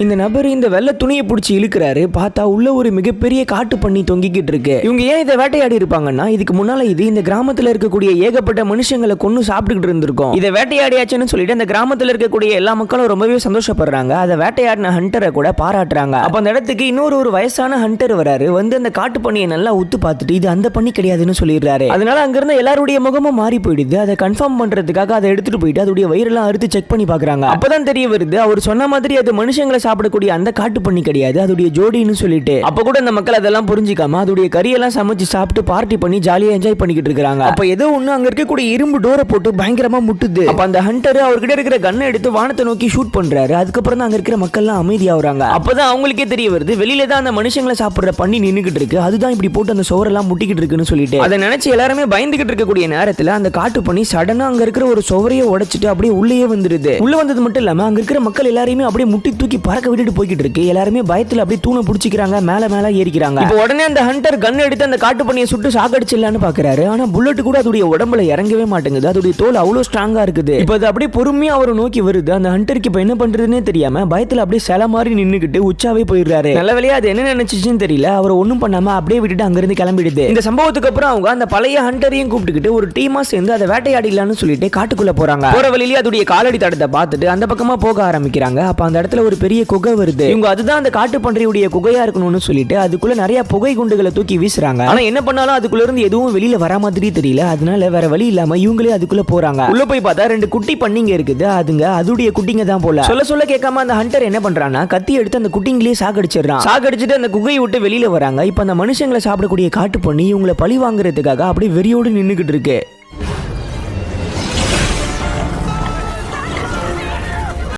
இந்த நபர் இந்த வெள்ளை துணியை பிடிச்சி இழுக்கிறாரு. பார்த்தா உள்ள ஒரு மிகப்பெரிய காட்டு பண்ணி தொங்கிக்கிட்டு இருக்கு. இவங்க ஏன் இதை வேட்டையாடி இருப்பாங்கன்னா, இதுக்கு முன்னால இது இந்த கிராமத்துல இருக்கக்கூடிய ஏகப்பட்ட மனுஷங்களை கொன்னு சாப்பிட்டுக்கிட்டு இருந்திருக்கும். இதை வேட்டையாடியாச்சுன்னு சொல்லிட்டு அந்த கிராமத்துல இருக்கக்கூடிய எல்லா மக்களும் ரொம்பவே சந்தோஷப்படுறாங்க. அதை வேட்டையாடின ஹண்டரை கூட பாராட்டுறாங்க. அப்ப அந்த இடத்துக்கு இன்னொரு வயசான ஹண்டர் வராரு. வந்து அந்த காட்டு பண்ணியை நல்லா உத்து பார்த்துட்டு இது அந்த பண்ணி கிடையாதுன்னு சொல்லிடுறாரு. அதனால அங்கிருந்த எல்லாருடைய முகமும் மாறி போயிடுது. அதை கன்ஃபார்ம் பண்றதுக்காக அதை எடுத்துட்டு போயிட்டு அதோடைய வயிறெல்லாம் அறுத்து செக் பண்ணி பாக்குறாங்க. அப்பதான் தெரிய வருது அவர் சொன்ன மாதிரி அது மனுஷங்களை சாப்பிடக்கூடிய அந்த காட்டு பண்ணி கிடையாது, அதோடைய ஜோடின்னு சொல்லிட்டு. அப்ப கூட அந்த மக்கள் அதெல்லாம் புரிஞ்சிக்காம அதோடைய கறியெல்லாம் சமைச்சு சாப்பிட்டு பார்ட்டி பண்ணி ஜாலியா என்ஜாய் பண்ணிக்கிட்டு இருக்காங்க. அப்ப ஏதோ ஒண்ணு அங்க இருக்கக்கூடிய இரும்பு டோரை போட்டு பயங்கரமா முட்டுது. அப்ப அந்த ஹண்டர் அவர்கிட்ட இருக்கிற கன்னை எடுத்து வானத்தை நோக்கி ஷூட் பண்றாரு. அதுக்கப்புறம் தான் அங்க இருக்கிற மக்கள் எல்லாம் அமைதியாகிறாங்க. அப்பதான் அவங்களுக்கே தெரிய வருது வெளியில தான் அந்த மனுஷங்களை சாப்பிடுற பண்ணி நின்னுகிட்டு இருக்கு. அதுதான் இப்படி போட்டு அந்த சுவரெல்லாம் முட்டிக்கிட்டு இருக்குன்னு சொல்லிட்டு அதை நினைச்சு எல்லாருமே பயந்துகிட்டு இருக்கக்கூடிய நேரத்துல அந்த காட்டு பண்ணி சடனா அங்க இருக்கிற ஒரு சுவரையை உடைச்சிட்டு அப்படியே உள்ளே வந்துருது. உள்ள வந்தது மட்டும் இல்லாம அங்க இருக்கிற மக்கள் எல்லாரையுமே அப்படியே முட்டி தூக்கி பறக்க விட்டுட்டு போய்கிட்டு இருக்கு. எல்லாருமே பயத்துல அப்படியே தூணை பிடிச்சிக்கிறாங்க, மேல ஏறிக்கிறாங்க. இப்போ உடனே அந்த ஹண்டர் கன் எடுத்து அந்த காட்டு பண்ணியை சுட்டு சாகடிச்சிடலான்னு பாக்குறாரு. ஆனா புல்லட் கூட அதோடைய உடம்புல இறங்கவே மாட்டேங்குது. அதோடைய தோல் அவ்வளவு ஸ்ட்ராங்கா இருக்குது. இப்போ அது அப்படியே பொறுமையா அவரை நோக்கி வருது. அந்த ஹண்டருக்கு இப்ப என்ன பண்றதுன்னே தெரியாம பயத்துல அப்படியே சில மாதிரி நின்னுக்கிட்டு உச்சாவே போயிடுறாரு. நல்ல வேளையா அது என்ன நினைச்சிச்சுன்னு தெரியல. அவர் ஒண்ணும் பண்ணாம அப்படியே விட்டுட்டு அங்கிருந்து கிளம்பிடுது. இந்த சம்பவத்துக்கு அப்புறம் அவங்க அந்த பழைய ஹண்டரையும் கூப்பிட்டுக்கிட்டு ஒரு டீமா சேர்ந்து அதை வேட்டையாடிடலான்னு சொல்லிட்டு காட்டுக்குள்ள போறாங்க. போற வழியிலேயே அதோடைய காலடி தடத்தை பார்த்துட்டு அந்த பக்கமா போக ஆரம்பிக்கிறாங்க. அப்ப அந்த இடத்துல ஒரு பெரிய குகை வருது. இவங்க அதுதான் அந்த காட்டு பன்றியுடைய குகையா இருக்கணும்னு சொல்லிட்டு அதுக்குள்ள நிறைய புகை குண்டுகளை தூக்கி வீசுறாங்க. ஆனா என்ன பண்ணாலும் அதுக்குள்ள இருந்து எதுவும் வெளியில வர மாதிரி தெரியல. அதனால வேற வழி இல்லாம இவங்களே அதுக்குள்ள போறாங்க. உள்ள போய் பார்த்தா 2 குட்டி பண்ணிங்க இருக்குது. அதுங்க அதுடைய குட்டிங்க தான் போல. சொல்ல கேட்காம அந்த ஹண்டர் என்ன பண்றான்னா கத்தி எடுத்து அந்த குட்டிங்களே சாகடிச்சிடறான். சாகடிச்சிட்டு அந்த குகையை விட்டு வெளியில வராங்க. இப்ப அந்த மனுஷங்களை சாப்பிடக்கூடிய காட்டு பண்ணி இவங்களை பழி வாங்குறதுக்காக அப்படியே வெறியோடு நின்னுகிட்டு இருக்கு.